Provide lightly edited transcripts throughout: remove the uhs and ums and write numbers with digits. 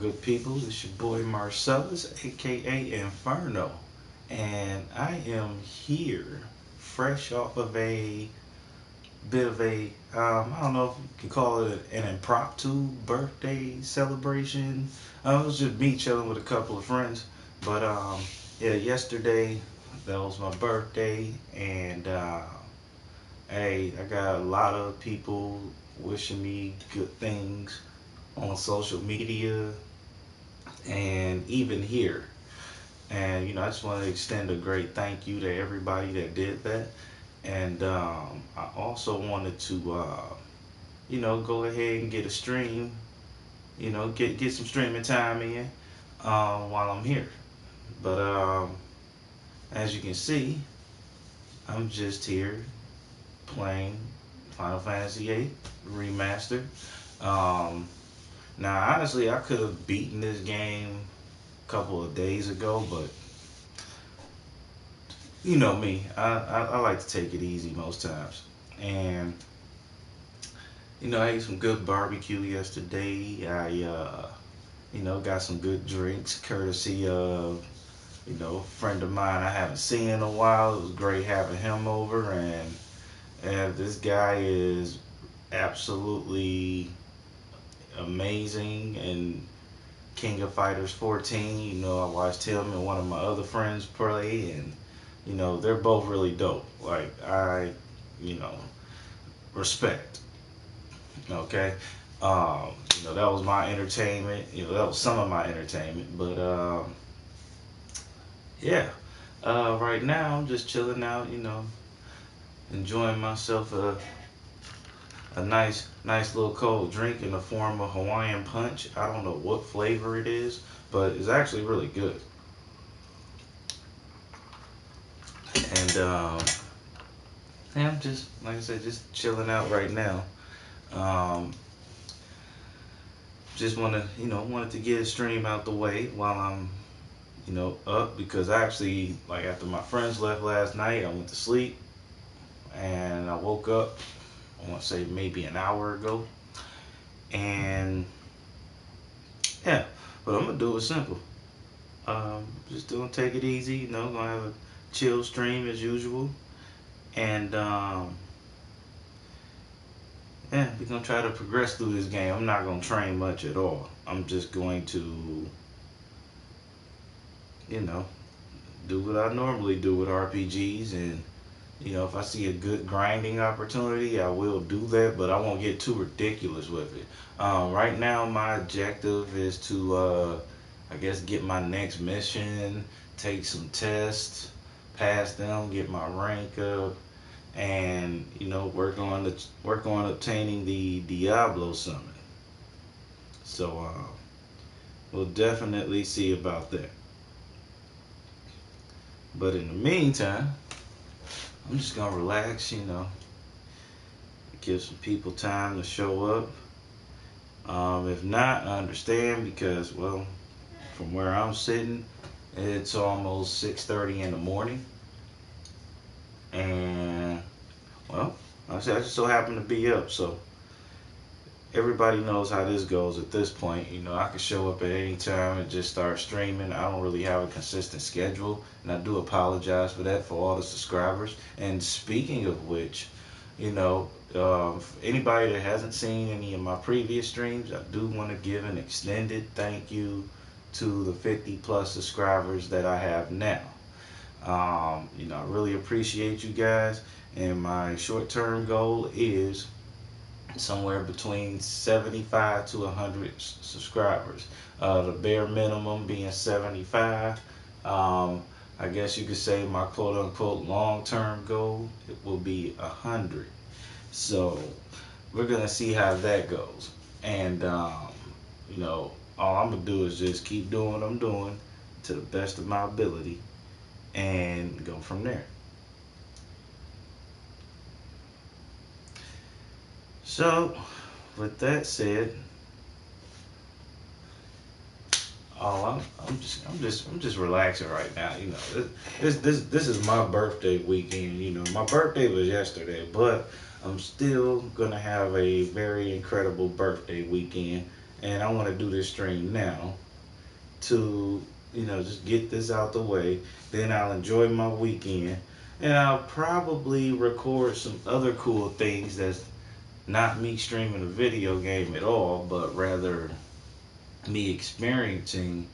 Good people, it's your boy Marcellus, aka Inferno, and I am here fresh off of a bit of I don't know if you can call it an impromptu birthday celebration. It was just me chilling with a couple of friends, but yeah, yesterday that was my birthday, and hey, I got a lot of people wishing me good things on social media and even here. And I just want to extend a great thank you to everybody that did that. And I also wanted to, go ahead and get a stream. Get some streaming time in while I'm here. But as you can see, I'm just here playing Final Fantasy VIII Remastered. Um, Now, honestly, I could have beaten this game a couple of days ago, but you know me, I like to take it easy most times. And I ate some good barbecue yesterday. I got some good drinks courtesy of a friend of mine I haven't seen in a while. It was great having him over, and this guy is absolutely amazing and King of Fighters 14. I watched him and one of my other friends play, and they're both really dope. Like you know, respect. Okay, that was my entertainment. That was some of my entertainment. But yeah, right now I'm just chilling out. Enjoying myself a nice little cold drink in the form of Hawaiian punch. I don't know what flavor it is, but it's actually really good. And yeah, I'm just like I said, just chilling out right now. Um, just wanted to get a stream out the way while I'm up because actually like after my friends left last night, I went to sleep and I woke up. I want to say maybe an hour ago, and yeah, but I'm gonna do it simple. Just gonna take it easy. Gonna have a chill stream as usual, and yeah, we're gonna try to progress through this game. I'm not gonna train much at all. I'm just going to, you know, do what I normally do with RPGs, and if I see a good grinding opportunity, I will do that, but I won't get too ridiculous with it. Right now, my objective is to, I guess, get my next mission, take some tests, pass them, get my rank up, and work on obtaining the Diablo summon. So we'll definitely see about that. But in the meantime, I'm just gonna relax. Give some people time to show up. If not, I understand because, well, from where I'm sitting, it's almost 6:30 in the morning, and well, I just so happen to be up. So everybody knows how this goes at this point. I could show up at any time and just start streaming. I don't really have a consistent schedule, and I do apologize for that for all the subscribers. And speaking of which, anybody that hasn't seen any of my previous streams, I do want to give an extended thank you to the 50 plus subscribers that I have now. I really appreciate you guys, and my short term goal is somewhere between 75 to 100 subscribers. The bare minimum being 75. I guess you could say my quote unquote long term goal it will be 100. So we're gonna see how that goes. And all I'm gonna do is just keep doing what I'm doing to the best of my ability and go from there. So, with that said, I'm just relaxing right now. This is my birthday weekend. My birthday was yesterday, but I'm still gonna have a very incredible birthday weekend, and I want to do this stream now to, just get this out the way. Then I'll enjoy my weekend, and I'll probably record some other cool things that's not me streaming a video game at all, but rather me experiencing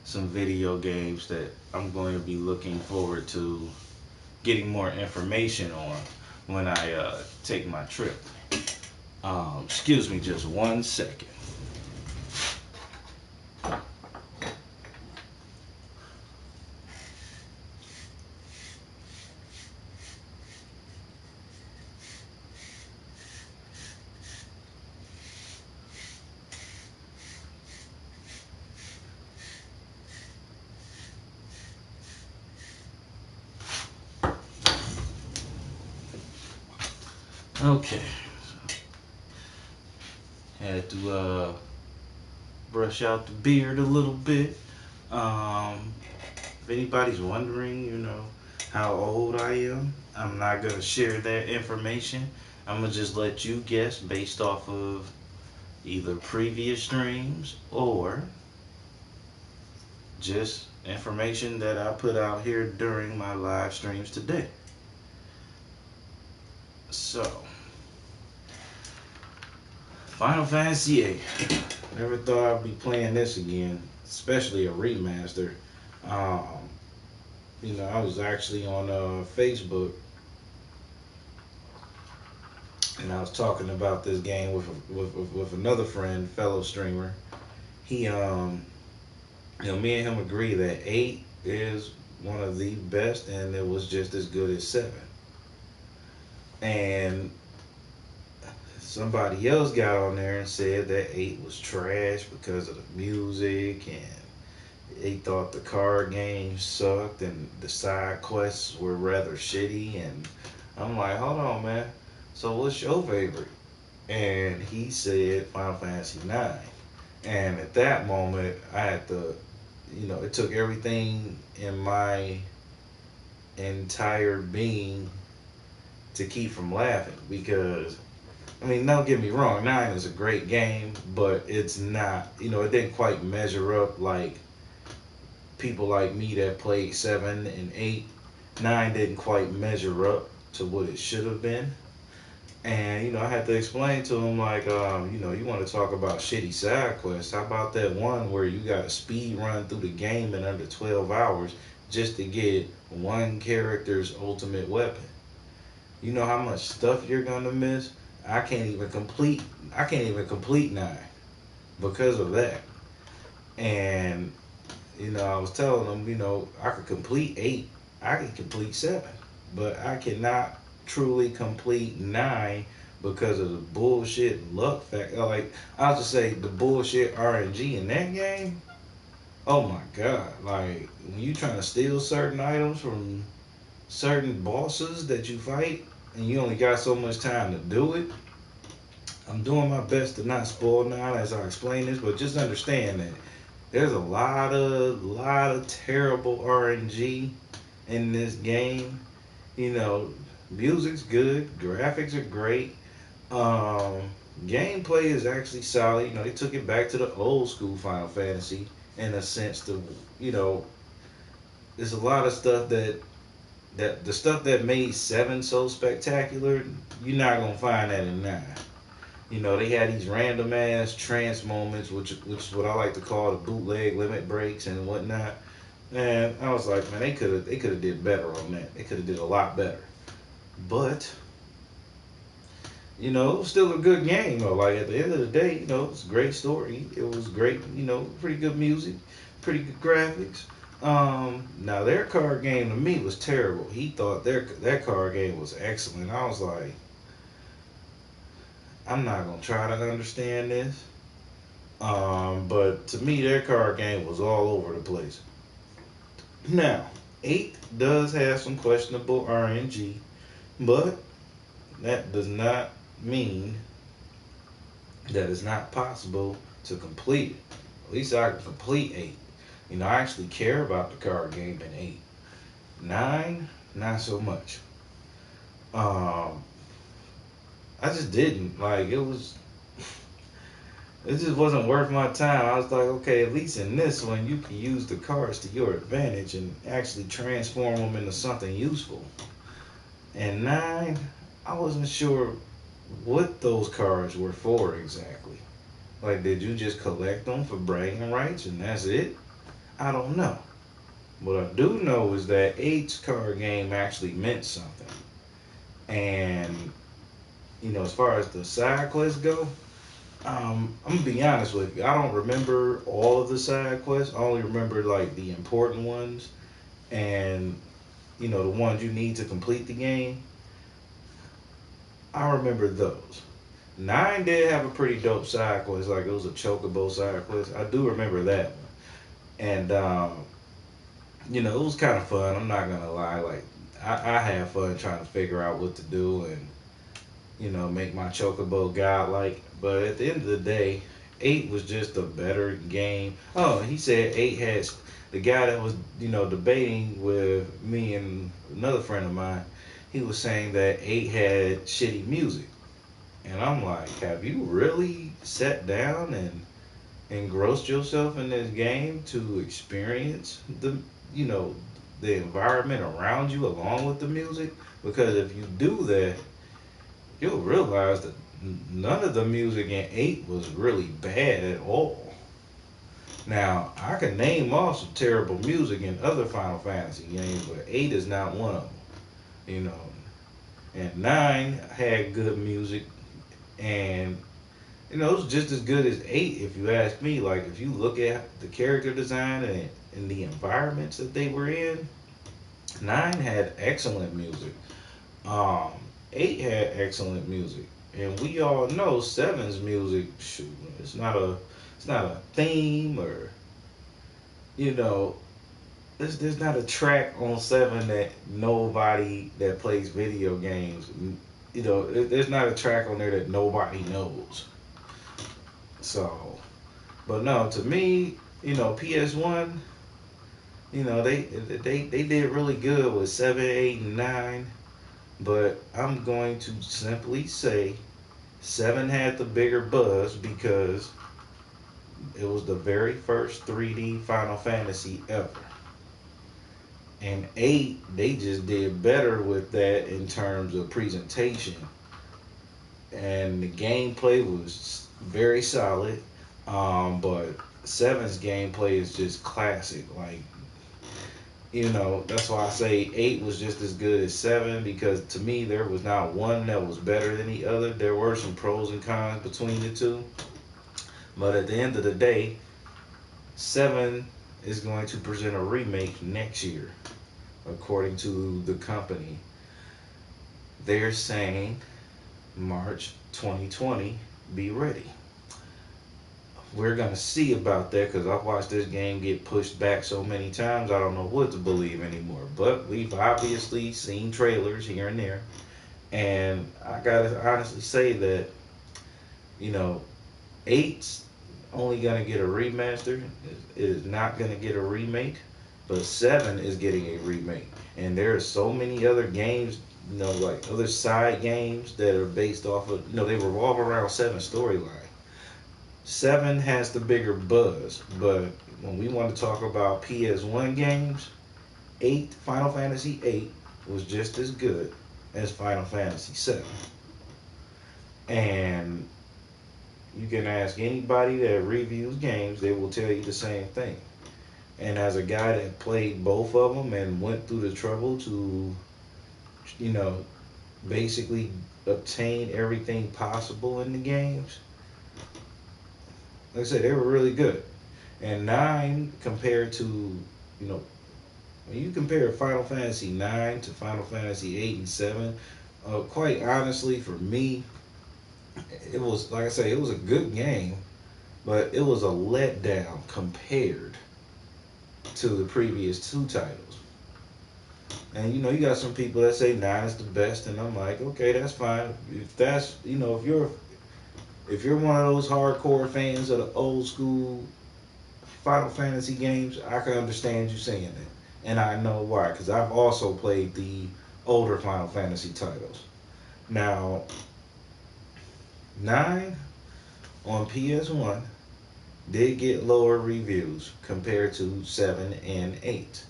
some video games that I'm going to be looking forward to getting more information on when I take my trip. Excuse me just 1 second. Okay. Had to brush out the beard a little bit. If anybody's wondering, how old I am, I'm not going to share that information. I'm going to just let you guess based off of either previous streams or just information that I put out here during my live streams today. So, Final Fantasy VIII. Never thought I'd be playing this again, especially a remaster. I was actually on Facebook, and I was talking about this game with another friend, fellow streamer. He, me and him agree that 8 is one of the best, and it was just as good as 7. And somebody else got on there and said that 8 was trash because of the music, and they thought the card game sucked and the side quests were rather shitty. And I'm like, hold on, man. So what's your favorite? And he said Final Fantasy IX. And at that moment, I had to, it took everything in my entire being to keep from laughing, because don't get me wrong, 9 is a great game, but it's not, it didn't quite measure up like people like me that played 7 and 8. 9 didn't quite measure up to what it should have been. And, I had to explain to him, like, you want to talk about shitty side quests. How about that one where you got to speed run through the game in under 12 hours just to get one character's ultimate weapon? You know how much stuff you're going to miss? I can't even complete 9 because of that. And, I was telling them, I could complete 8, I could complete 7, but I cannot truly complete 9 because of the bullshit luck factor. Like, I'll just say the bullshit RNG in that game. Oh my god. Like, when you trying to steal certain items from certain bosses that you fight and you only got so much time to do it. I'm doing my best to not spoil 9 as I explain this, but just understand that there's a lot of terrible RNG in this game. Music's good, graphics are great, gameplay is actually solid. They took it back to the old school Final Fantasy in a sense. There's a lot of stuff that the stuff that made 7 so spectacular, you're not gonna find that in 9. They had these random ass trance moments, which is what I like to call the bootleg limit breaks and whatnot. And I was like, man, they could have did better on that. They could have did a lot better. But it was still a good game though. Like, at the end of the day, it was a great story. It was great, pretty good music, pretty good graphics. Now their card game to me was terrible. He thought their card game was excellent. I was like, I'm not gonna try to understand this. But to me, their card game was all over the place. Now, 8 does have some questionable RNG, but that does not mean that it's not possible to complete it. At least I can complete 8. I actually care about the card game in 8. 9, not so much. I just didn't. Like, it was... It just wasn't worth my time. I was like, okay, at least in this one, you can use the cards to your advantage and actually transform them into something useful. And nine, I wasn't sure what those cards were for exactly. Like, did you just collect them for bragging rights and that's it? I don't know. What I do know is that eight's card game actually meant something. And, as far as the side quests go, I'm gonna be honest with you. I don't remember all of the side quests. I only remember like the important ones and the ones you need to complete the game. I remember those. Nine did have a pretty dope side quest, like it was a chocobo side quest. I do remember that one, and it was kind of fun. I'm not gonna lie. Like I had fun trying to figure out what to do and make my chocobo godlike. But at the end of the day, eight was just a better game. Oh, he said eight has the guy that was debating with me and another friend of mine. He was saying that eight had shitty music, and I'm like, have you really sat down and engrossed yourself in this game to experience you know the environment around you along with the music? Because if you do that, you'll realize that none of the music in 8 was really bad at all. Now, I can name off some terrible music in other Final Fantasy games, but 8 is not one of them. You know, and 9 had good music, and it was just as good as 8 if you ask me. Like, if you look at the character design and the environments that they were in, 9 had excellent music. Um, 8 had excellent music, and we all know seven's music. Shoot, it's not a theme or you know. There's not a track on seven that nobody that plays video games. There's not a track on there that nobody knows. So, but no, to me, PS1, they did really good with 7, 8, and 9. But I'm going to simply say 7 had the bigger buzz because it was the very first 3D Final Fantasy ever. And 8, they just did better with that in terms of presentation. And the gameplay was very solid. But seven's gameplay is just classic. Like, that's why I say 8 was just as good as 7 because to me there was not one that was better than the other. There were some pros and cons between the two. But at the end of the day, 7 is going to present a remake next year, according to the company. They're saying March 2020, be ready. We're gonna see about that because I've watched this game get pushed back so many times. I don't know what to believe anymore. But we've obviously seen trailers here and there, and I gotta honestly say that you know, eight's only gonna get a remaster. It is not gonna get a remake, but 7 is getting a remake. And there are so many other games, like other side games that are based off of, they revolve around 7 storyline. 7 has the bigger buzz, but when we want to talk about PS1 games, Final Fantasy 8 was just as good as Final Fantasy 7. And you can ask anybody that reviews games, they will tell you the same thing. And as a guy that played both of them and went through the trouble to, you know, basically obtain everything possible in the games, like I said, they were really good. And 9 compared to, when you compare Final Fantasy 9 to Final Fantasy 8 and 7, quite honestly, for me, it was, like I say, it was a good game, but it was a letdown compared to the previous two titles. And you got some people that say 9 is the best, and I'm like, okay, that's fine. If that's, if you're one of those hardcore fans of the old school Final Fantasy games, I can understand you saying that. And I know why, because I've also played the older Final Fantasy titles. Now, 9, on PS1 did get lower reviews compared to 7 and 8.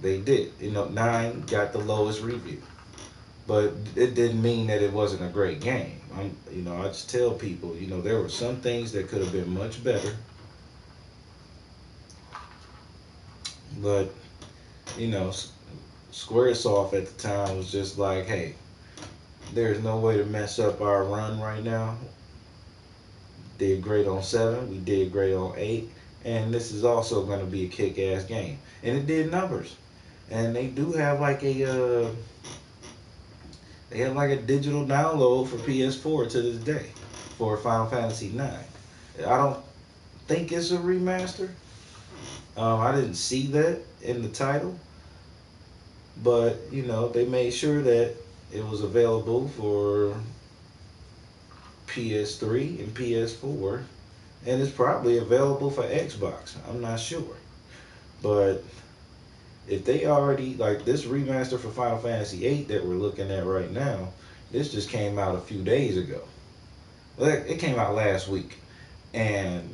They did. 9 got the lowest review. But it didn't mean that it wasn't a great game. I just tell people, there were some things that could have been much better. But, you know, Squaresoft at the time was just like, hey, there's no way to mess up our run right now. Did great on 7, we did great on 8, and this is also going to be a kick-ass game. And it did numbers. And they do have like a digital download for PS4 to this day for Final Fantasy IX. I don't think it's a remaster. I didn't see that in the title, but they made sure that it was available for PS3 and PS4, and it's probably available for Xbox. I'm not sure, but if they already, like, this remaster for Final Fantasy VIII that we're looking at right now, this just came out a few days ago. Well, it came out last week, and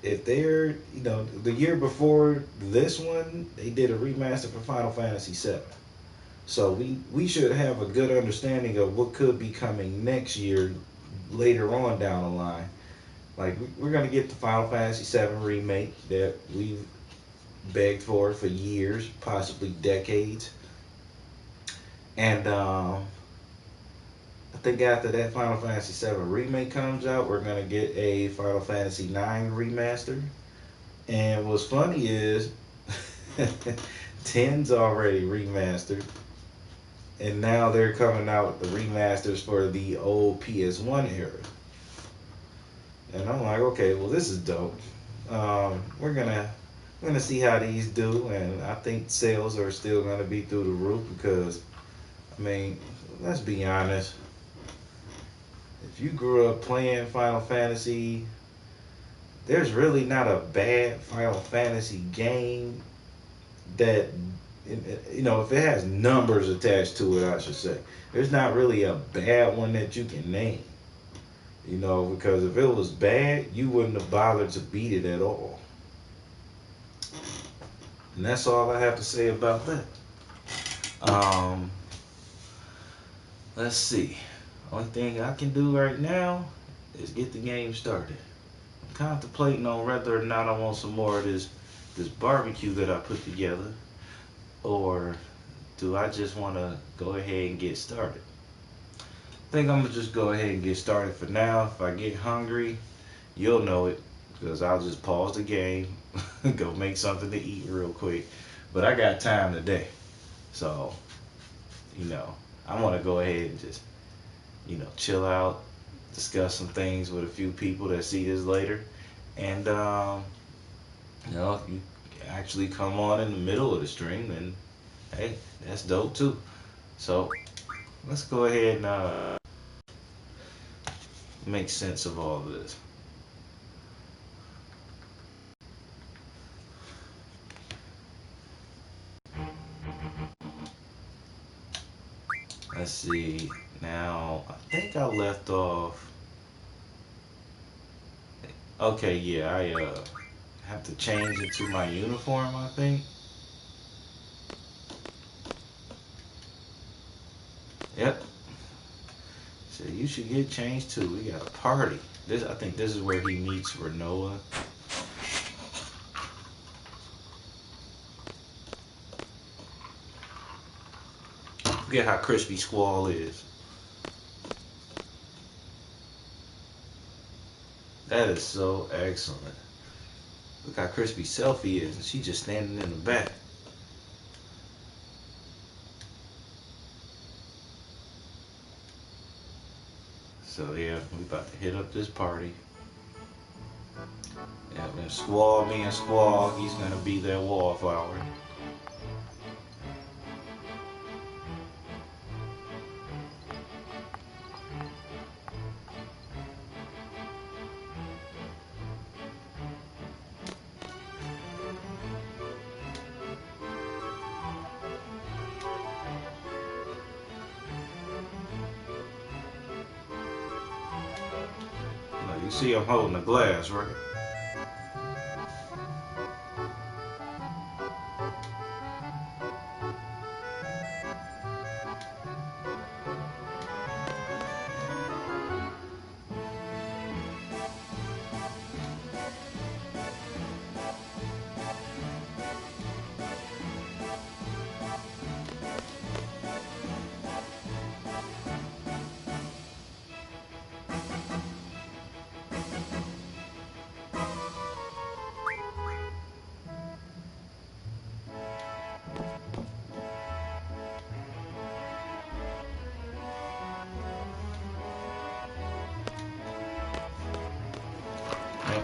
if they're, the year before this one, they did a remaster for Final Fantasy VII. So we should have a good understanding of what could be coming next year, later on down the line. Like, we're going to get the Final Fantasy VII remake that we've begged for years, possibly decades. And I think after that Final Fantasy VII remake comes out, we're going to get a Final Fantasy IX remaster. And what's funny is 10's already remastered. And now they're coming out with the remasters for the old PS1 era. And I'm like, okay, well, this is dope. We're gonna see how these do, and I think sales are still gonna be through the roof because, let's be honest. If you grew up playing Final Fantasy, there's really not a bad Final Fantasy game that, if it has numbers attached to it, I should say. There's not really a bad one that you can name. Because if it was bad, you wouldn't have bothered to beat it at all. And that's all I have to say about that. Let's see. Only thing I can do right now is get the game started. I'm contemplating on whether or not I want some more of this barbecue that I put together, or do I just want to go ahead and get started? I think I'm going to just go ahead and get started for now. If I get hungry, you'll know it, because I'll just pause the game, go make something to eat real quick. But I got time today. So, I want to go ahead and just, chill out, discuss some things with a few people that see this later. And, if you actually come on in the middle of the stream, then, hey, that's dope too. So, let's go ahead and make sense of all of this. Let's see. Now, I think I left off. Okay, yeah, I have to change into my uniform, I think. Yep. So you should get changed too. We got a party. I think this is where he meets Renoa. Forget how crispy Squall is. That is so excellent. Look how crispy Selfie is, and she's just standing in the back. So yeah, we about to hit up this party. Yeah, then Squall being Squall, he's gonna be their wallflower. You see I'm holding a glass, right?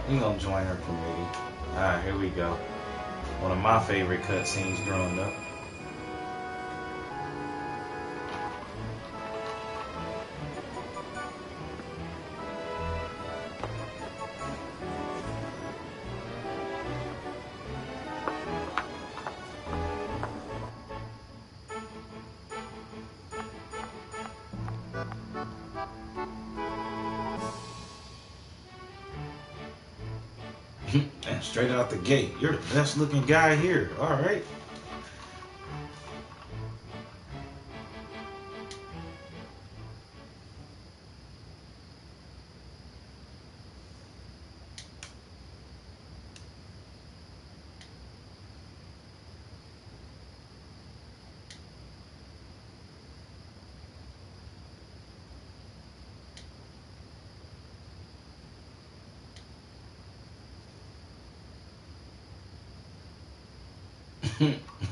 We gonna join her committee. Alright, here we go. One of my favorite cutscenes growing up. And straight out the gate, you're the best looking guy here. Alright.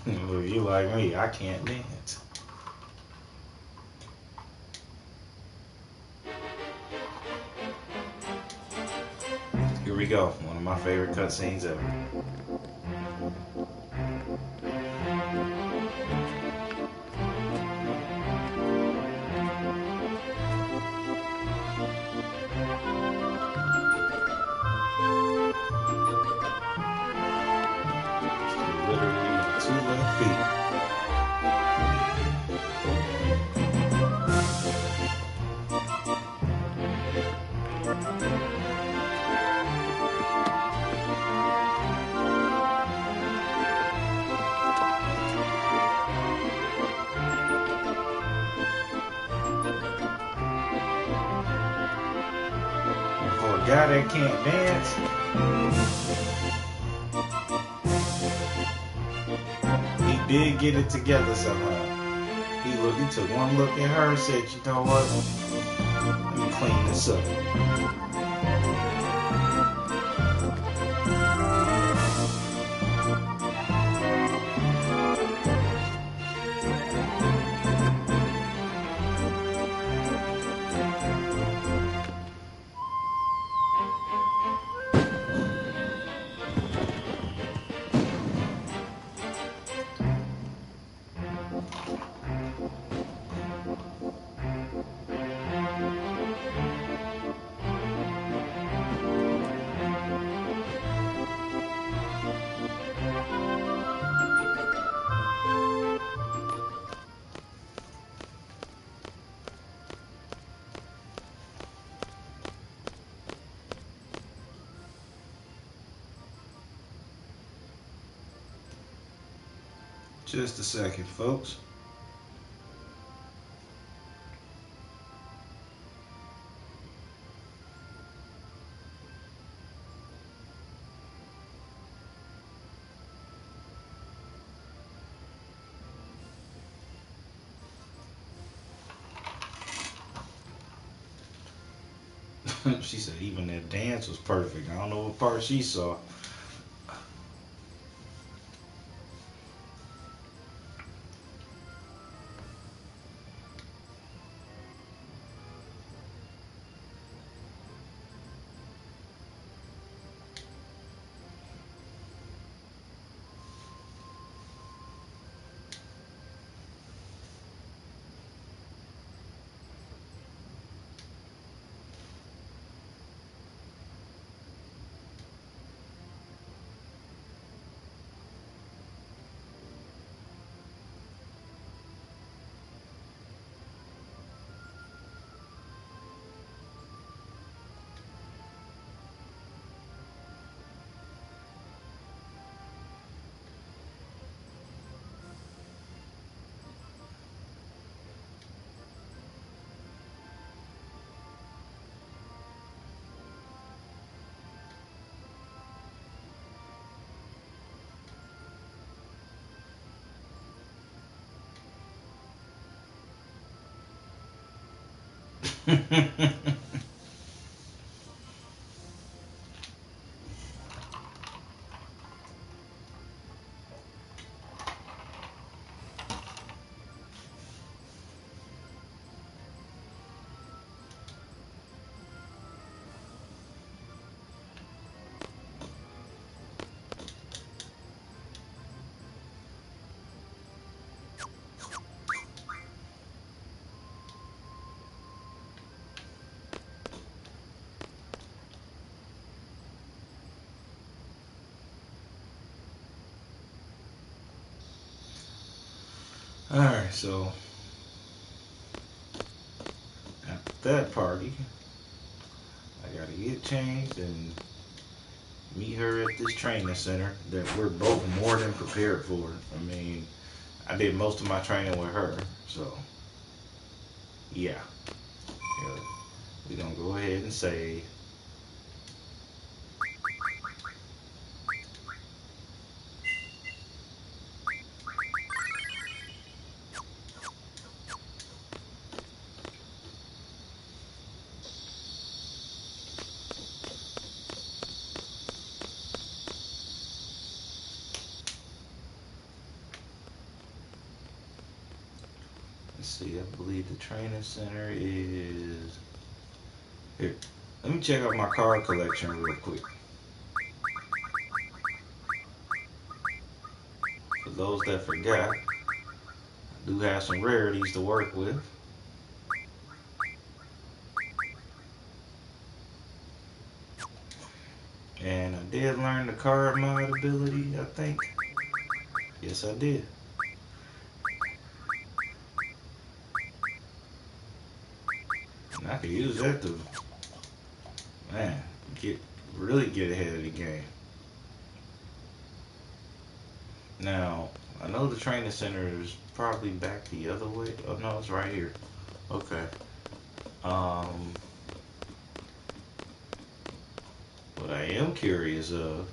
Well, you like me, I can't dance. Here we go. One of my favorite cutscenes ever. Literally two left feet. For a guy that can't dance, he did get it together somehow. He took one look at her and said, you know what? Let me clean this up. Just a second, folks. She said even that dance was perfect. I don't know what part she saw. Alright, so after that party, I gotta get changed and meet her at this training center that we're both more than prepared for. I mean, I did most of my training with her, so yeah. Yeah, we're gonna go ahead and say, let's see, I believe the training center is here. Let me check out my card collection real quick. For those that forgot, I do have some rarities to work with. And I did learn the card mod ability, I think. Yes, I did. And I could use that to, man, really get ahead of the game. Now, I know the training center is probably back the other way. Oh no, it's right here. Okay. Um, what I am curious of,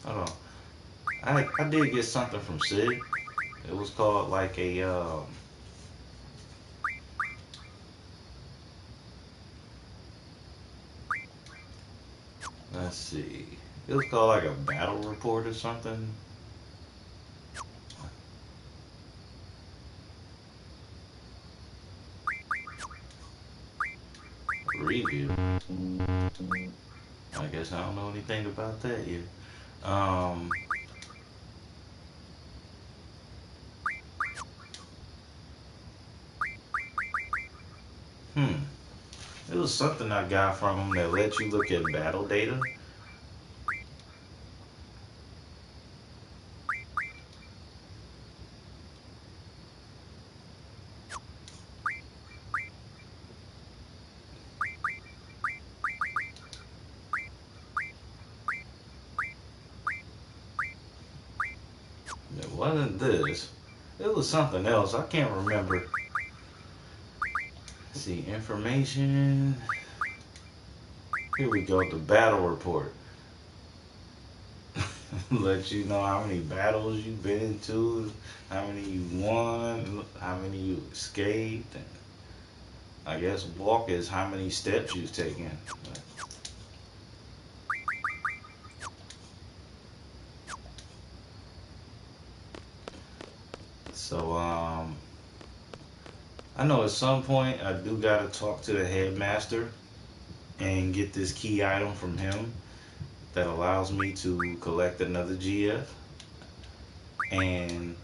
hold on. I did get something from Sid. It was called like a let's see. It was called like a battle report or something. Review. I guess I don't know anything about that yet. Um, hmm. It was something I got from him that lets you look at battle data. It wasn't this. It was something else. I can't remember. Let's see, information. Here we go. The battle report. Let you know how many battles you've been into, how many you won, how many you escaped. And I guess walk is how many steps you've taken. So I know at some point I do gotta talk to the headmaster and get this key item from him that allows me to collect another GF. And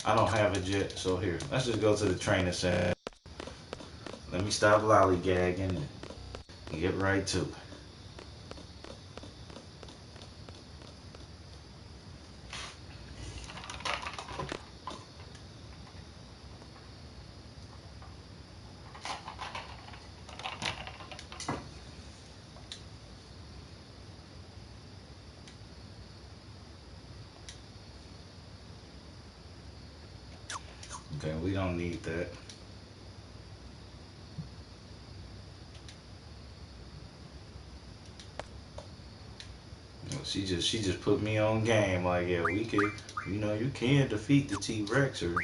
I don't have it yet, so here, let's just go to the trainer center. Let me stop lollygagging and get right to it. Okay, we don't need that. She just put me on game. Like, yeah, we could, you can defeat the T-Rex. Or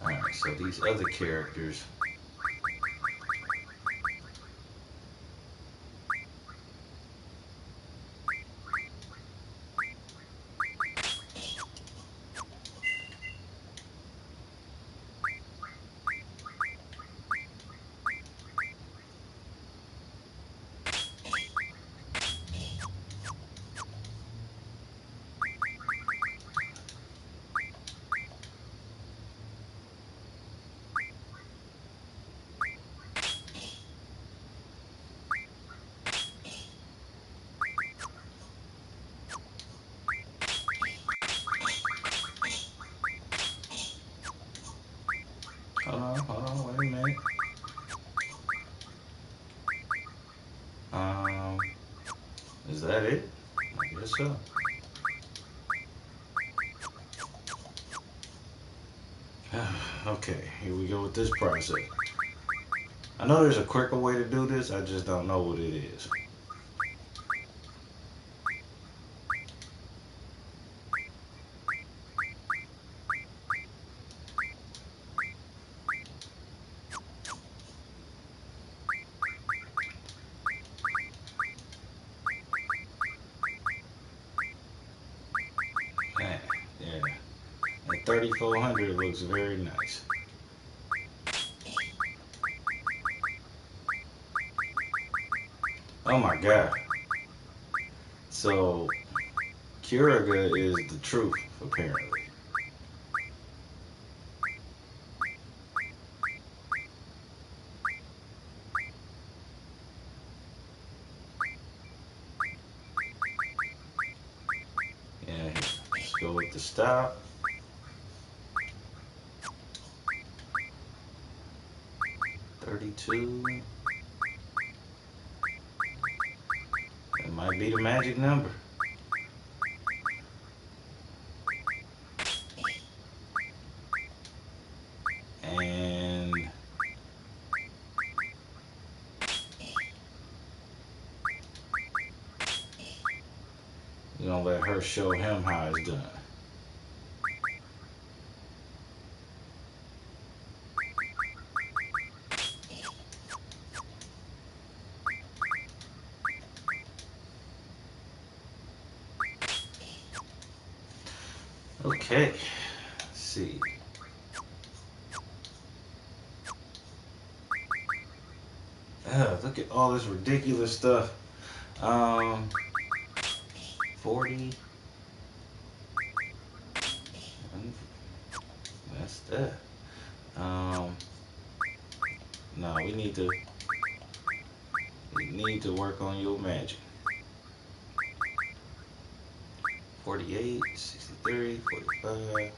all right, so these other characters. Hold on, wait a minute. Um, is that it? I guess so. Okay, here we go with this process. I know there's a quicker way to do this, I just don't know what it is. Man, yeah. At 3400 it looks very nice. Oh my god. So, Curiga is the truth, apparently. Yeah, here. Let's go with the stop. $32. That might be the magic number. And we're gonna let her show him how it's done. Okay, let's see. Look at all this ridiculous stuff. 40. That's that. No, we need to work on your magic. 48, 63, 45.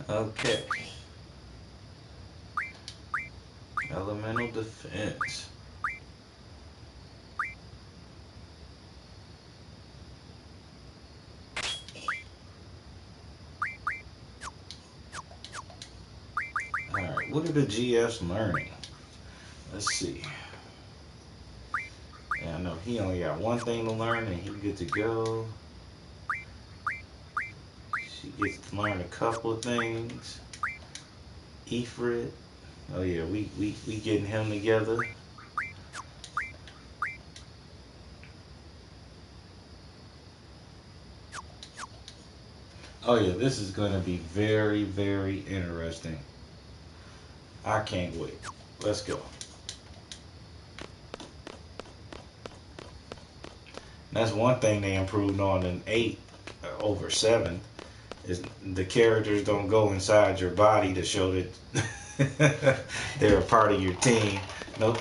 Okay. Elemental defense. Alright, what are the GFs learning? Let's see. Yeah, I know he only got one thing to learn and he good to go. She gets to learn a couple of things. Ifrit. Oh yeah, we getting him together. Oh yeah, this is gonna be very, very interesting. I can't wait. Let's go. That's one thing they improved on in 8 over 7 is the characters don't go inside your body to show that They're a part of your team. Nope.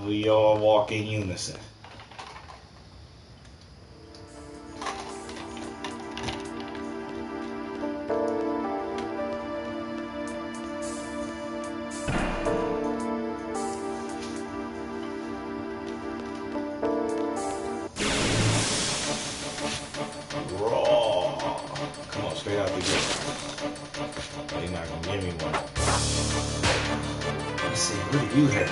We all walk in unison. Raw. Come on, straight out the gate. They're not gonna give me one. Let's see, what do you have?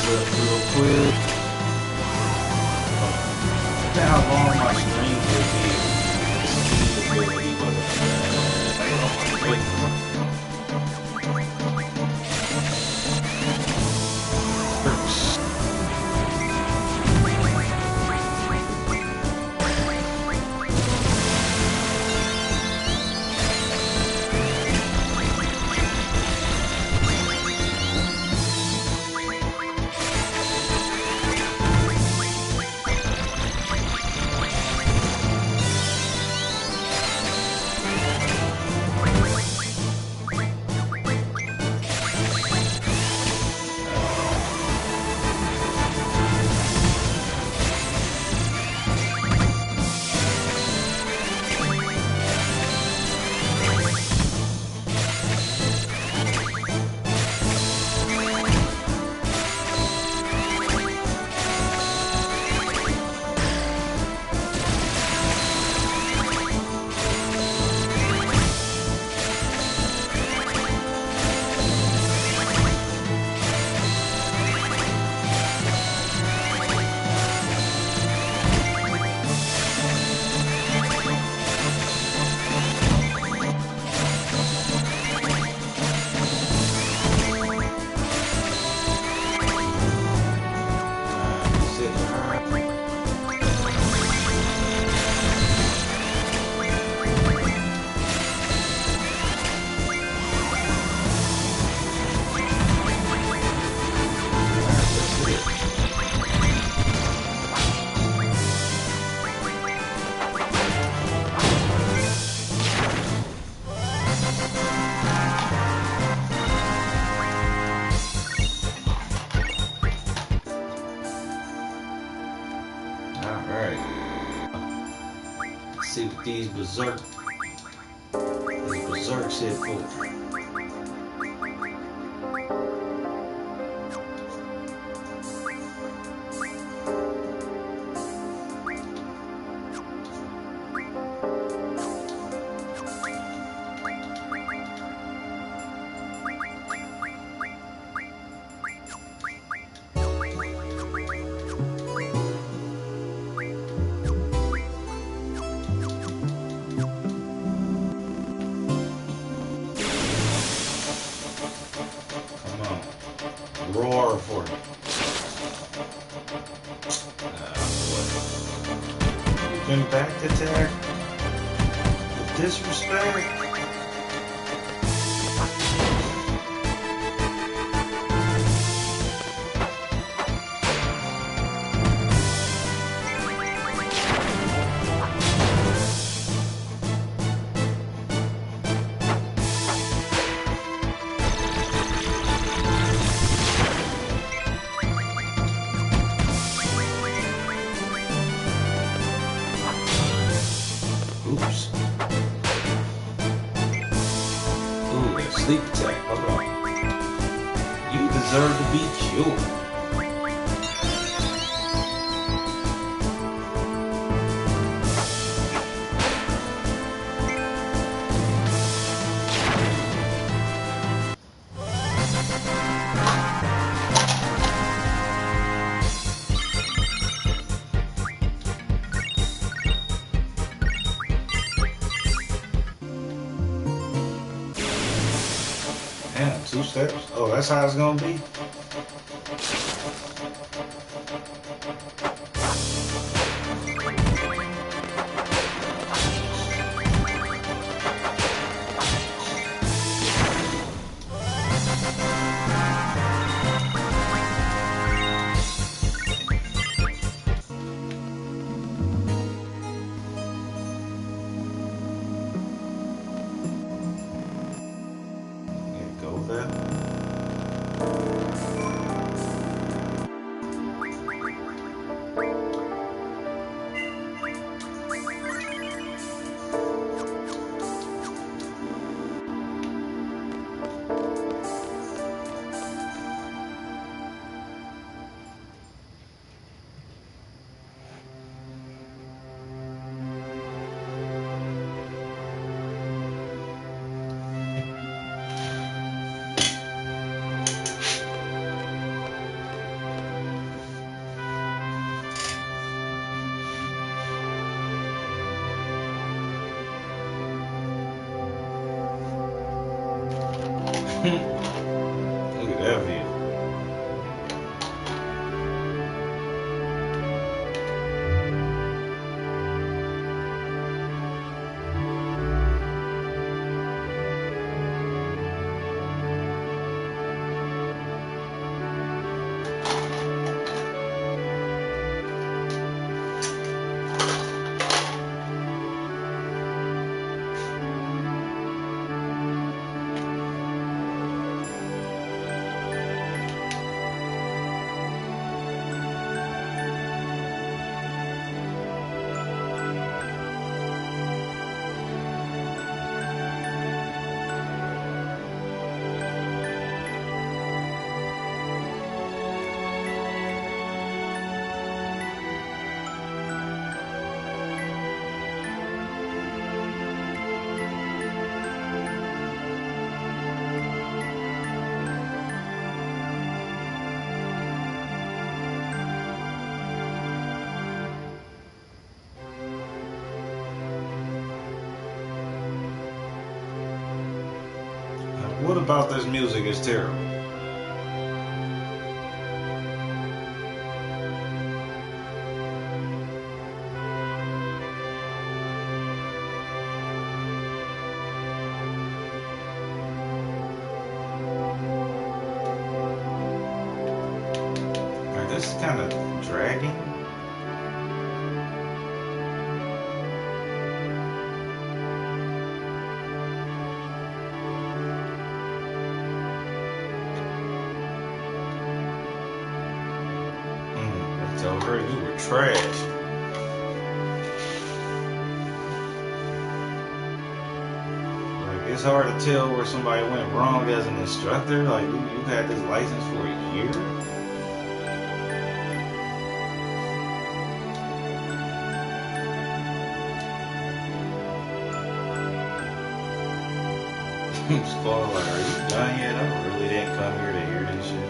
Real quick. How long my stream will be. The ability Alright. Let's see what these berserk said for. Roar for me. You can back attack with disrespect. Oops. Ooh, sleep attack. Hold on. You deserve to be cured. Damn, 2 steps? Oh, that's how it's gonna be? Yeah, go with that. Look at that view. What about this music is terrible? Like, this is kind of dragging. Tell her you were trash. Like, it's hard to tell where somebody went wrong as an instructor. Like, you had this license for a year. Squall, like, are you done yet? I really didn't come here to hear this shit.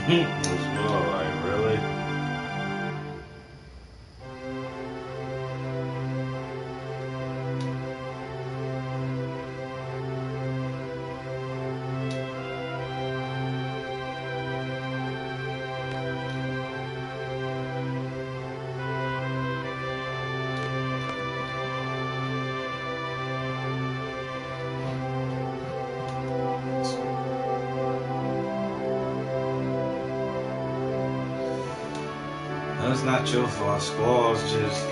Squall, like, really? That's not your fault. Squall's just,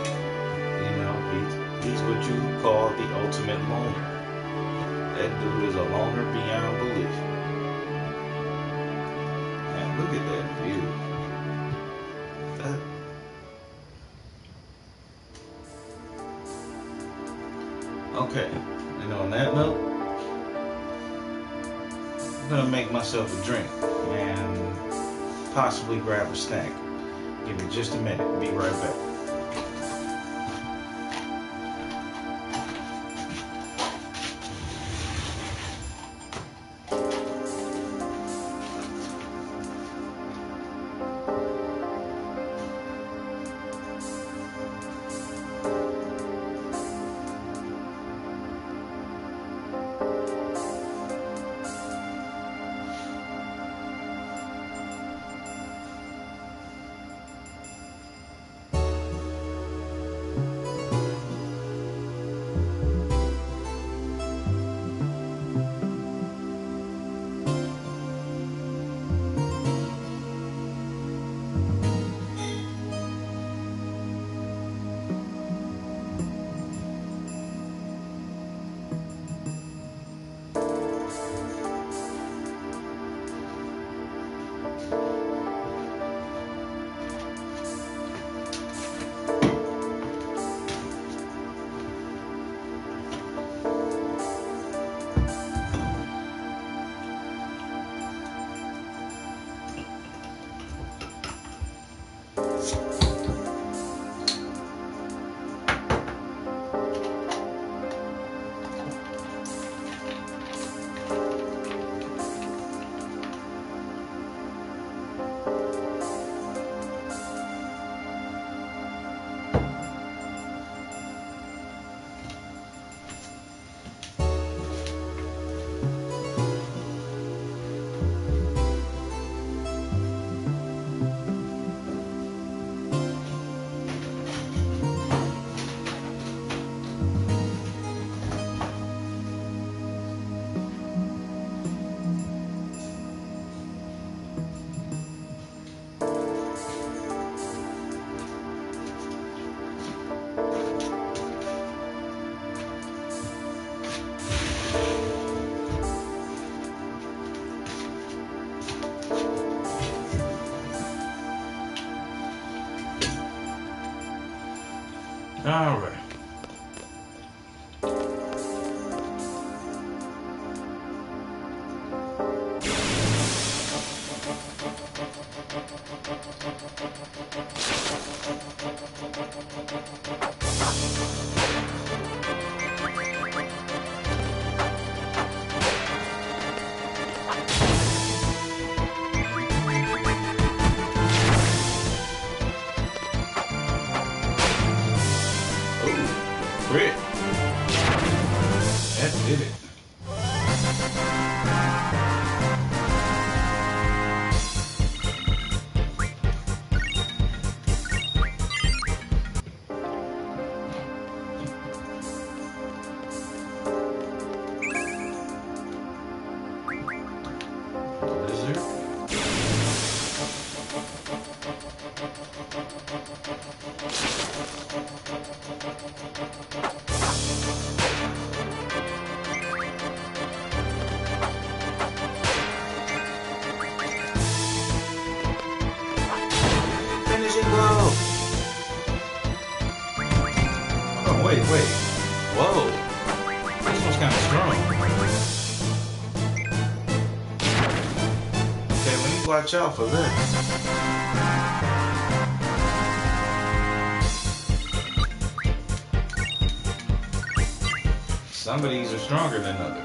he's what you call the ultimate loner. That dude is a loner beyond belief. Man, look at that view. Okay, and on that note, I'm gonna make myself a drink and possibly grab a snack. Give me just a minute. Be right back. Alright. Crit. That did it. Blizzard. Finishing blow. Oh, wait. Whoa. This one's kind of strong. Okay, let me watch out for this. Some of these are stronger than others.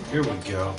Here we go.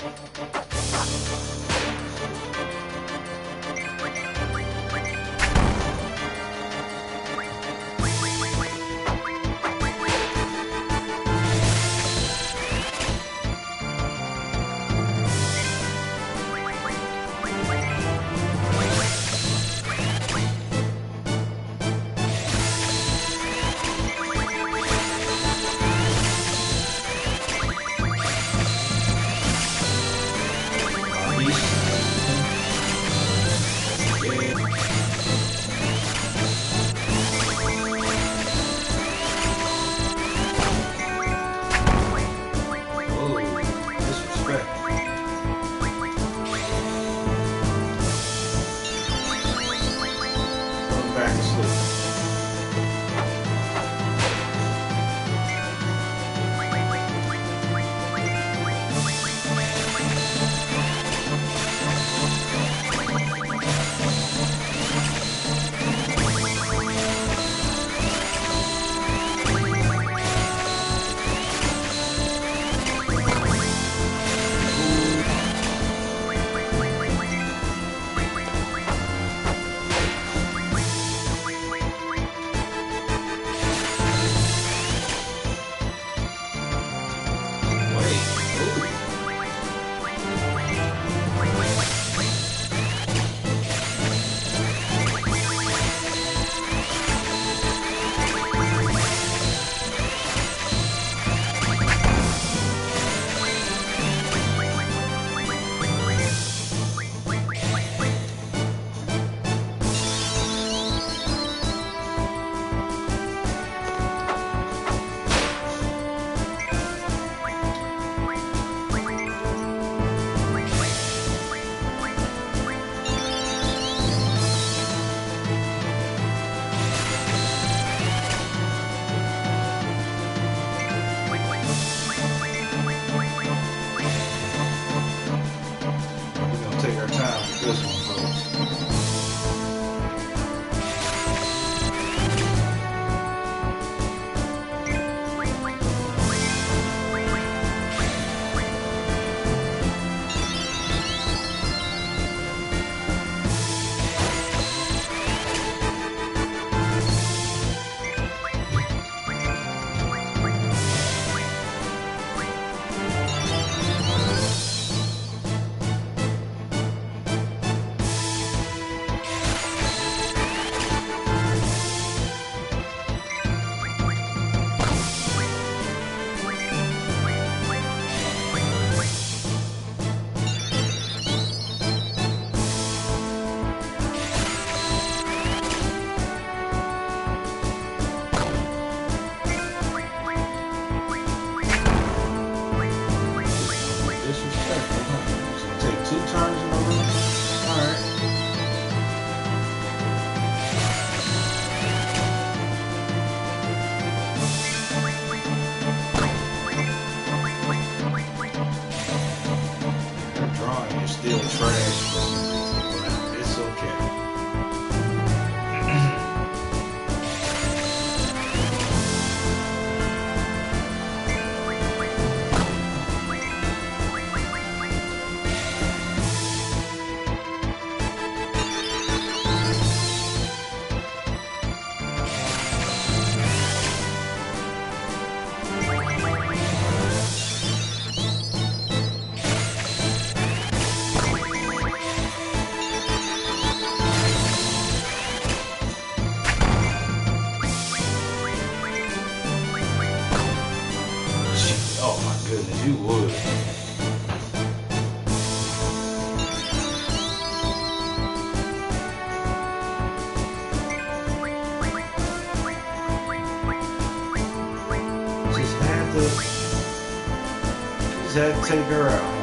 Still trash, but it's okay. Oh my goodness, you would. Just have Just had to take her out.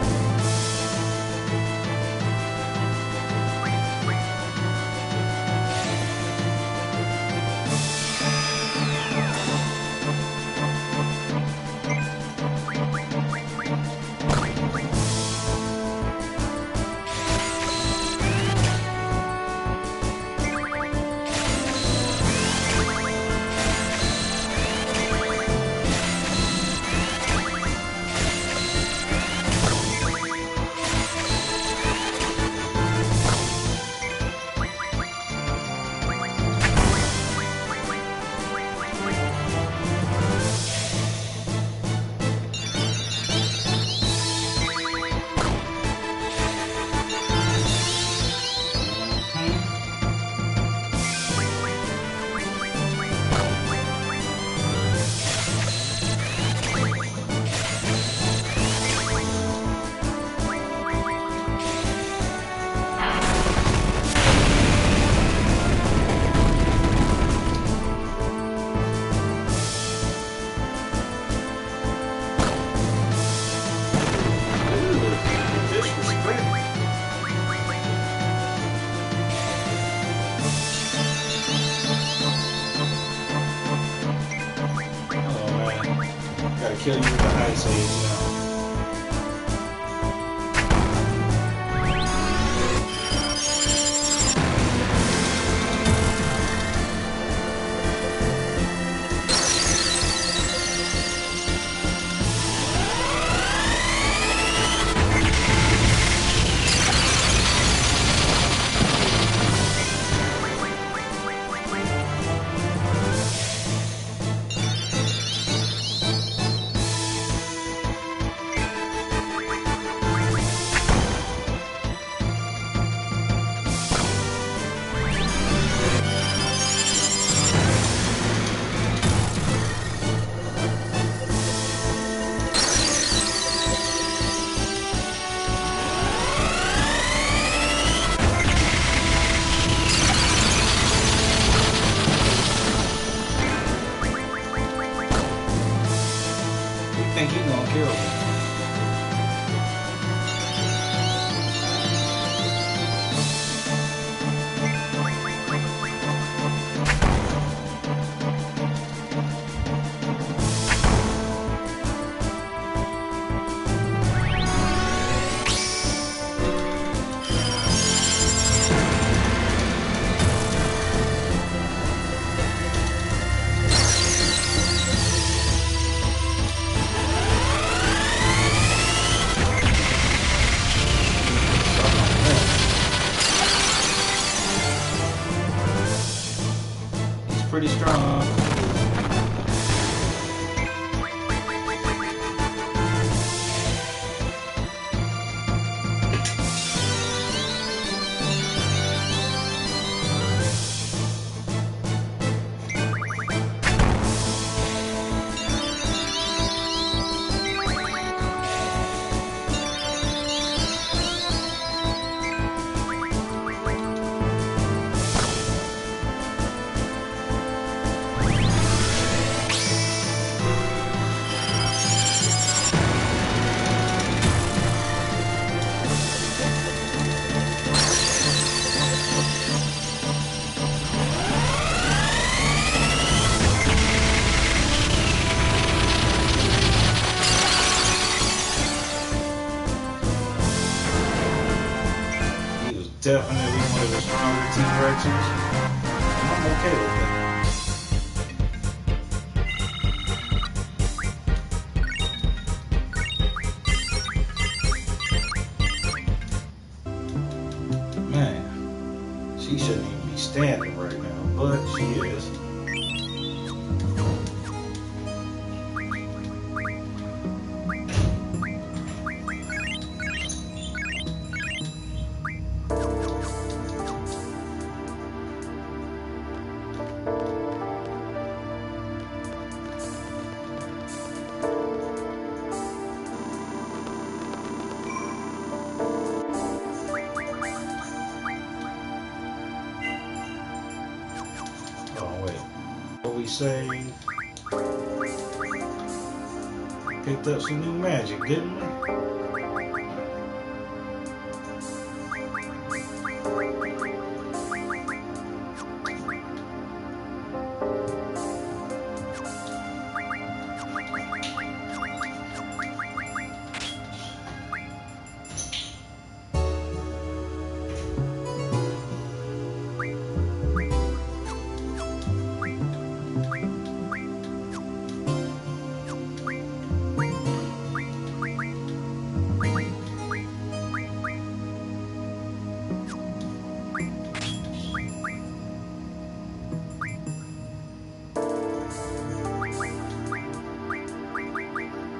Kill you with the ice age now. Think he gonna kill me? Pretty strong. Definitely one of the stronger T-Rexes, and I'm okay with that. Man, she shouldn't even be standing right now, but she is. Oh wait, what we say? Picked up some new magic, didn't we?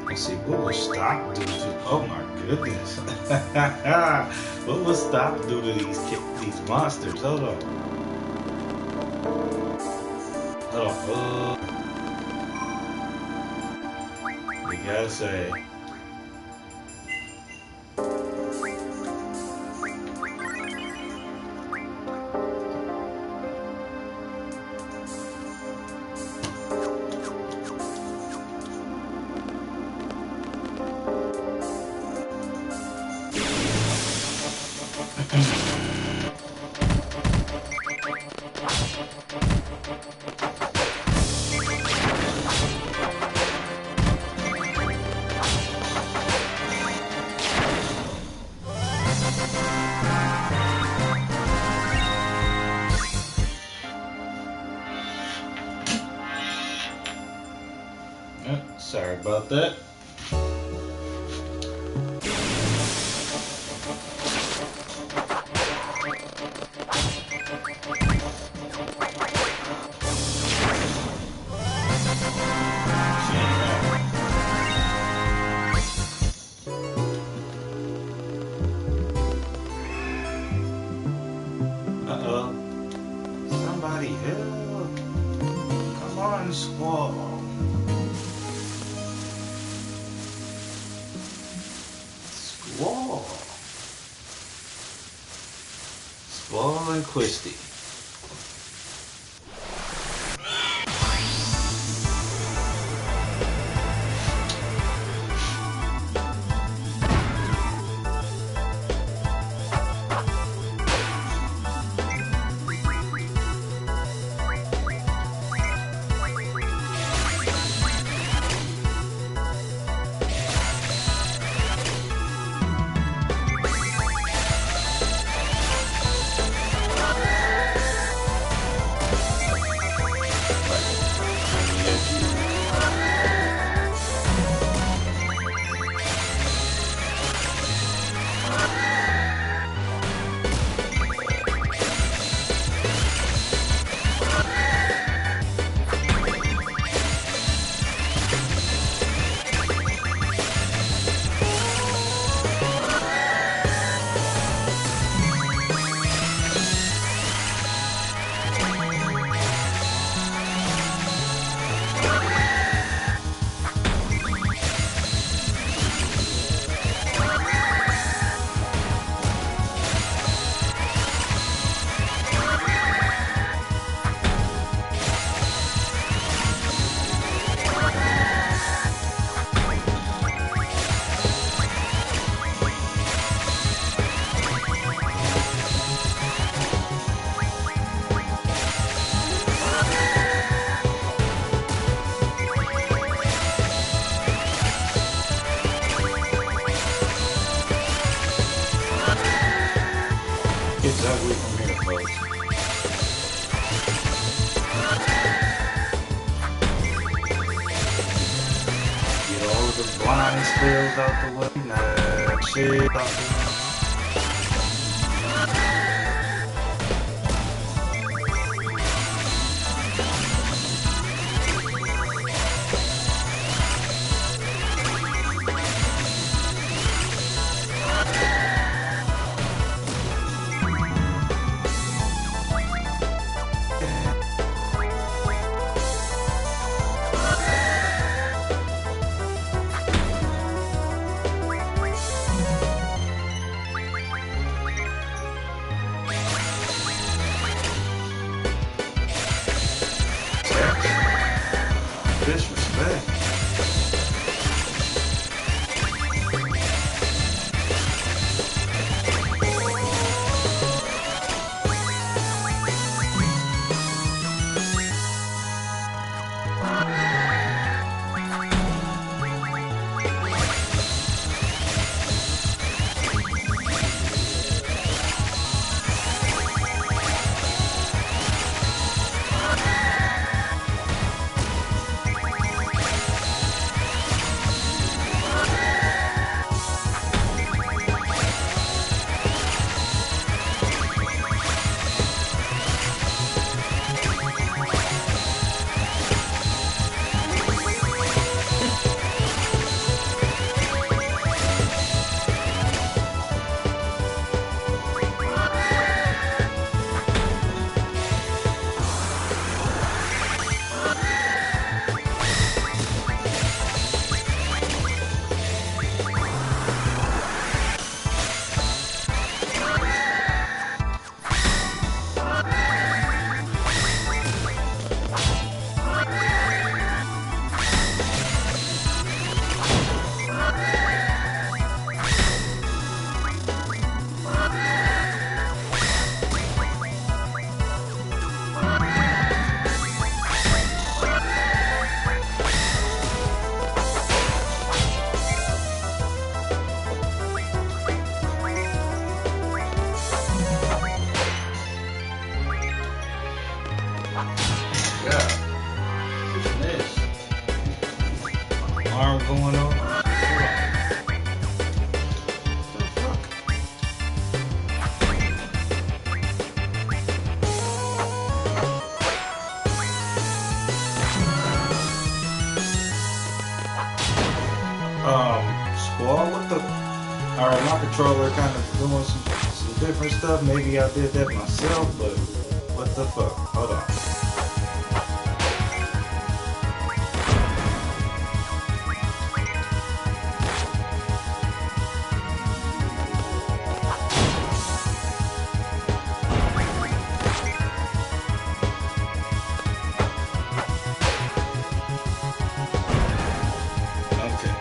Let's see, what will stop do to? Oh my goodness! What will stop do to these monsters? Hold on. Hold on. You gotta say. Sorry about that. Uh-oh. Somebody help. Come on, squall. Whoa. Squall and Quisty. It's ugly from here, folks. Get all of the blind spells out the way. Now, shit out the way. Disrespect. alarm going on. What the fuck? Squall, what the? Alright, my controller kind of doing some different stuff. Maybe I did that myself, but what the fuck? Hold on. Okay.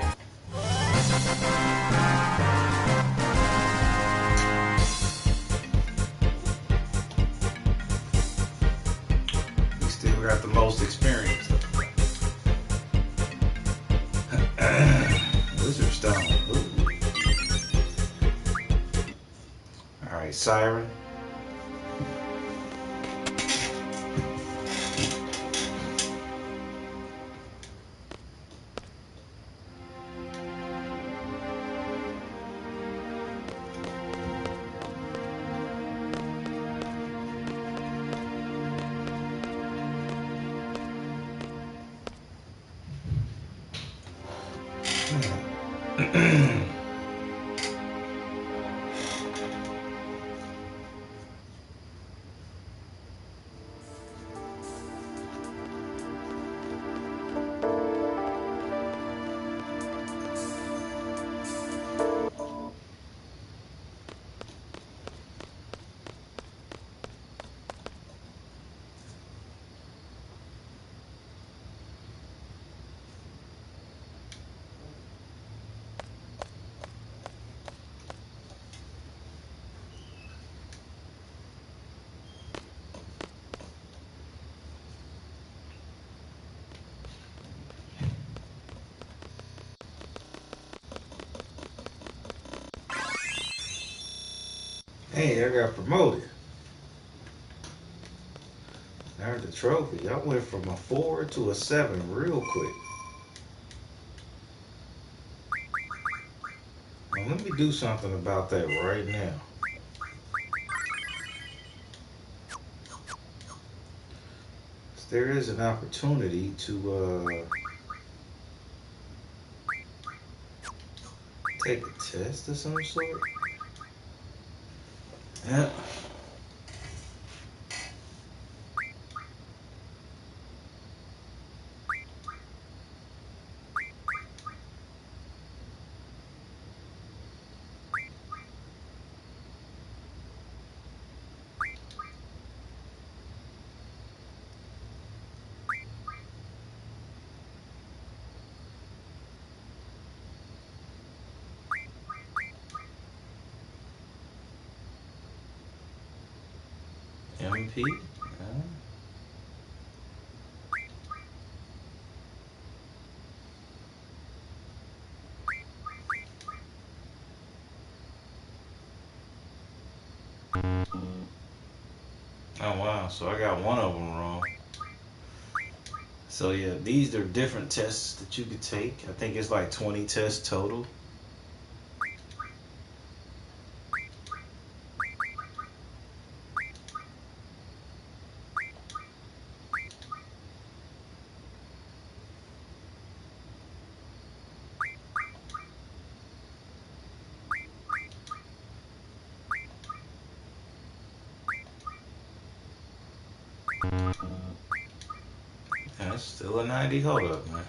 We still got the most experience. Wizard Stone. Ooh. Alright, Siren. Hey, I got promoted. I earned the trophy. I went from a 4 to a 7 real quick. Now, let me do something about that right now. There is an opportunity to take a test of some sort. Yeah. MP. Oh wow, so I got one of them wrong. So yeah, these are different tests that you could take. I think it's like 20 tests total. That's still a 90. Hold up, man.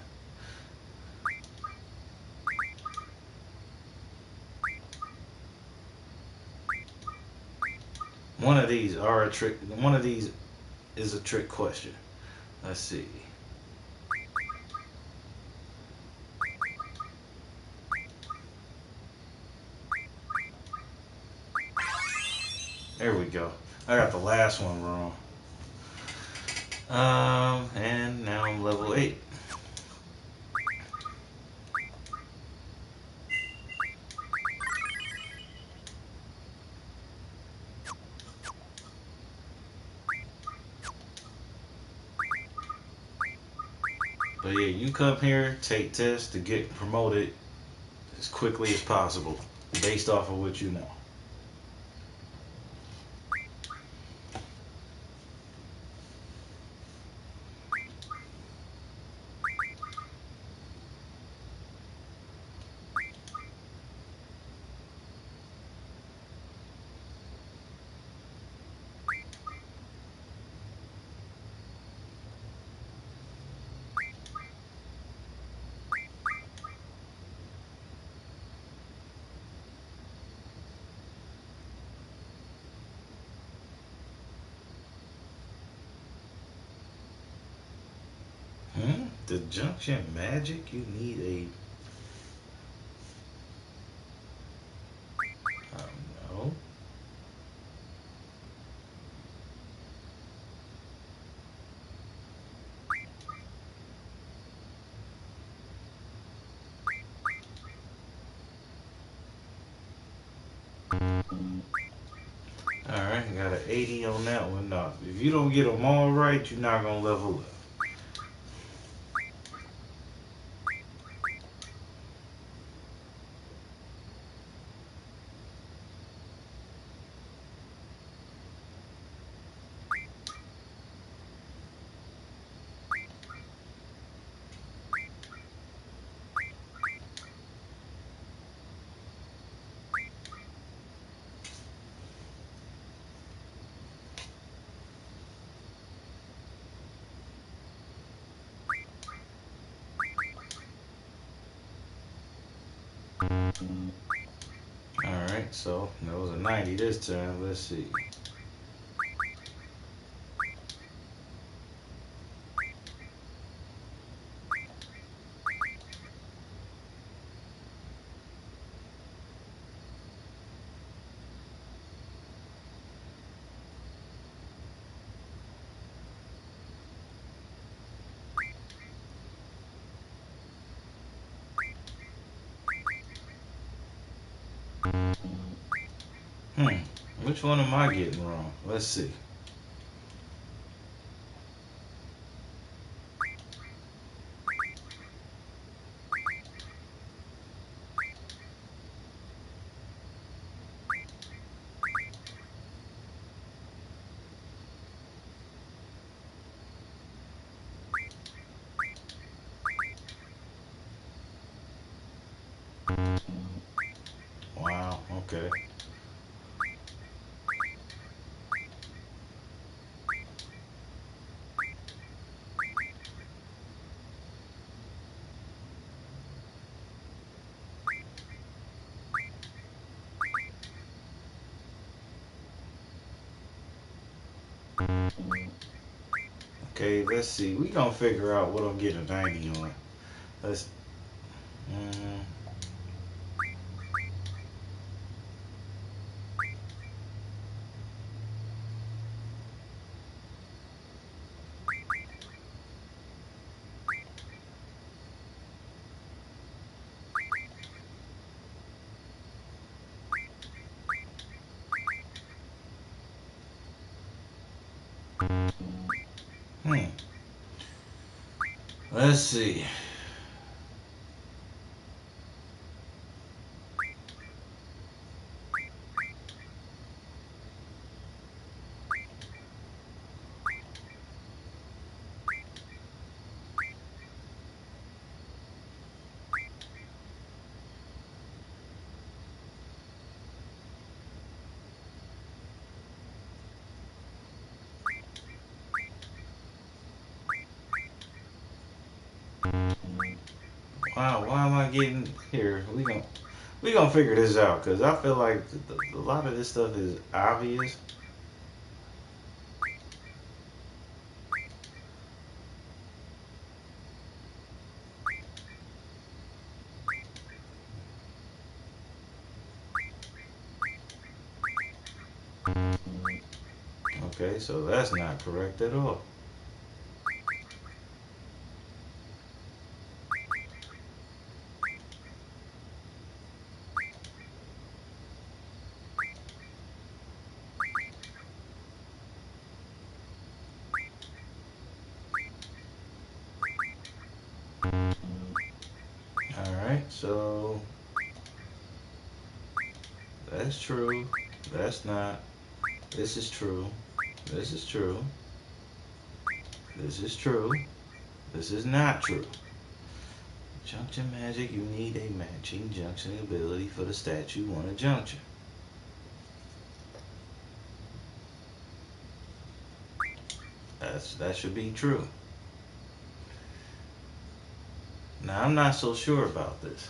One of these are a trick. One of these is a trick question. Let's see. There we go. I got the last one wrong. And now I'm level 8. But yeah, you come here, take tests to get promoted as quickly as possible, based off of what you know. The junction magic, you need a. No. Alright, got an 80 on that one. No, if you don't get them all right, you're not going to level up. Alright, so that was a 90 this time. Let's see. Hmm, which one am I getting wrong? Let's see. Wow, okay. Okay, let's see. We gonna figure out what I'm getting a 90 on. Let's. Mm, hmm. Let's see. Wow, why am I getting here? We gonna figure this out because I feel like a lot of this stuff is obvious. Okay, so that's not correct at all. So that's true. That's not. This is true. This is true. This is true. This is not true. Junction magic, you need a matching junction ability for the stat you want to junction. That should be true. Now I'm not so sure about this,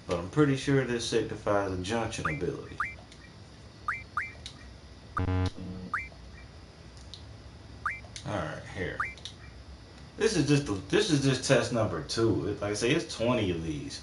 but I'm pretty sure this signifies a junction ability. Alright, here. This is just test number 2. Like I say, it's 20 of these.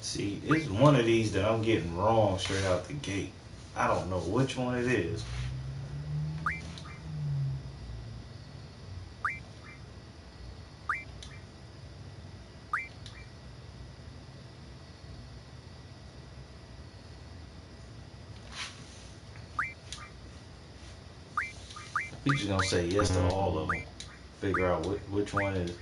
See, it's one of these that I'm getting wrong straight out the gate. I don't know which one it is. We just gonna say yes to all of them. Figure out which one is.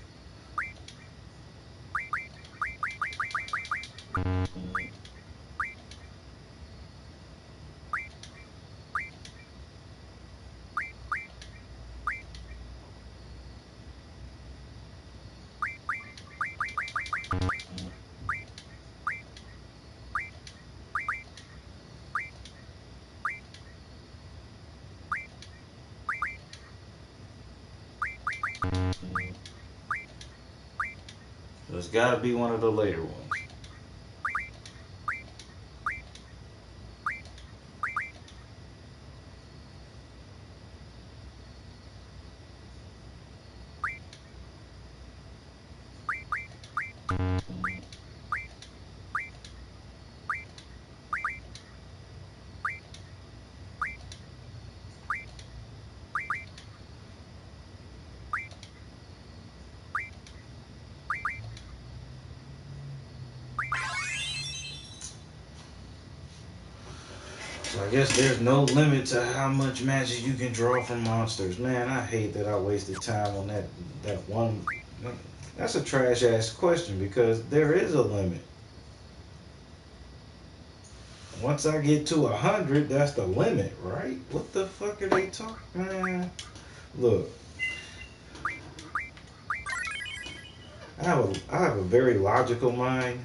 So it's gotta be one of the later ones. So I guess there's no limit to how much magic you can draw from monsters. Man, I hate that I wasted time on that one. That's a trash ass question because there is a limit. Once I get to 100, that's the limit, right? What the fuck are they talking, man? Look, I have a very logical mind.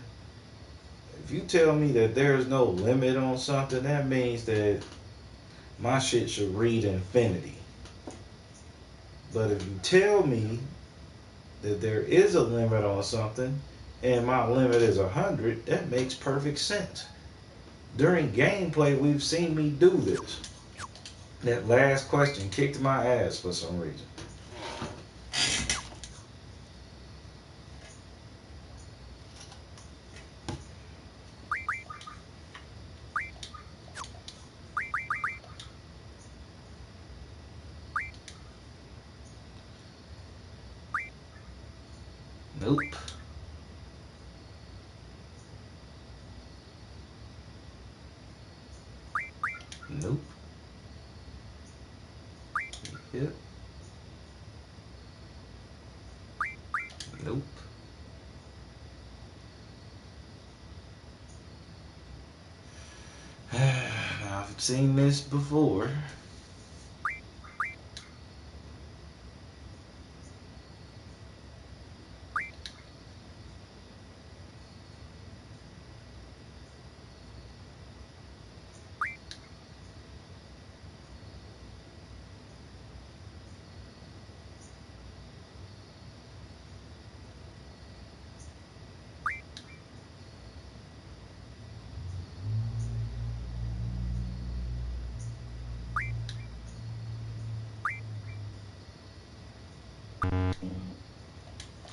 If you tell me that there's no limit on something, that means that my shit should read infinity. But if you tell me that there is a limit on something and my limit is 100, that makes perfect sense. During gameplay, we've seen me do this. That last question kicked my ass for some reason. Nope. Nope. Yep. Nope. Now, I've seen this before.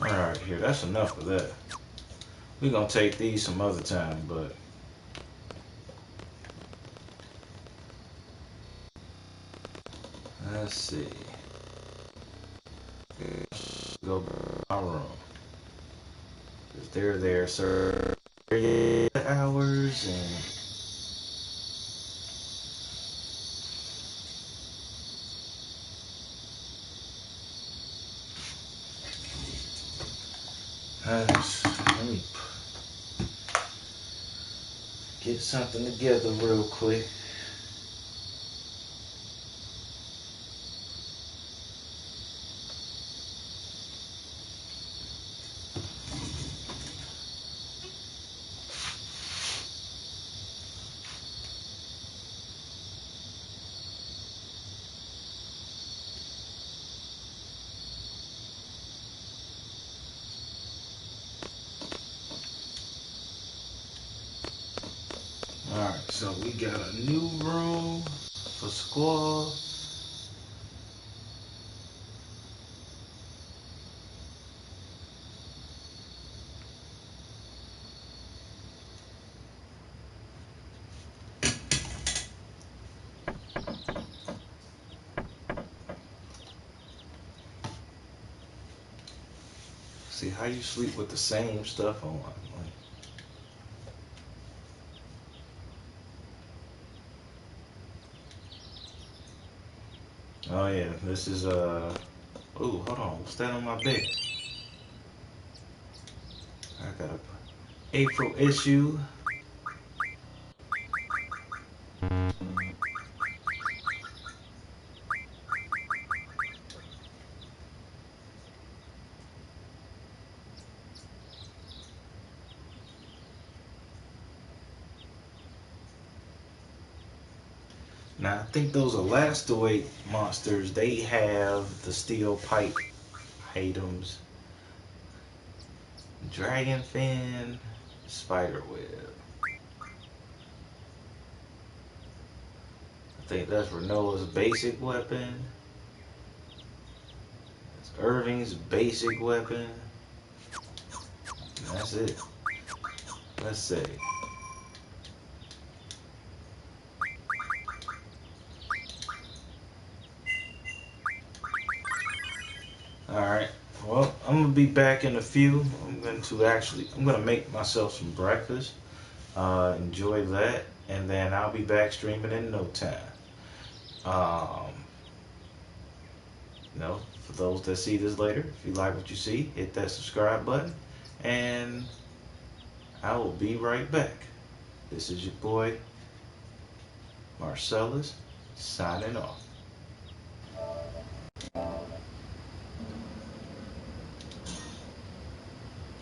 Alright, here. That's enough of that. We're gonna take these some other time, but let's see. Go to my room. Cause they're there, sir. Hours and let me get something together real quick. Alright, so we got a new room for Squall. See, how you sleep with the same stuff on? Like, oh yeah, this is oh, hold on, what's that on my bed? I got a April issue. Now I think those Elastoid monsters, they have the steel pipe items. Dragon fin, spider web. I think that's Renoa's basic weapon. That's Irving's basic weapon. And that's it. Let's see. Alright. Well, I'm gonna be back in a few. I'm gonna make myself some breakfast. Enjoy that, and then I'll be back streaming in no time. Um, for those that see this later, if you like what you see, hit that subscribe button, and I will be right back. This is your boy Marcellus signing off.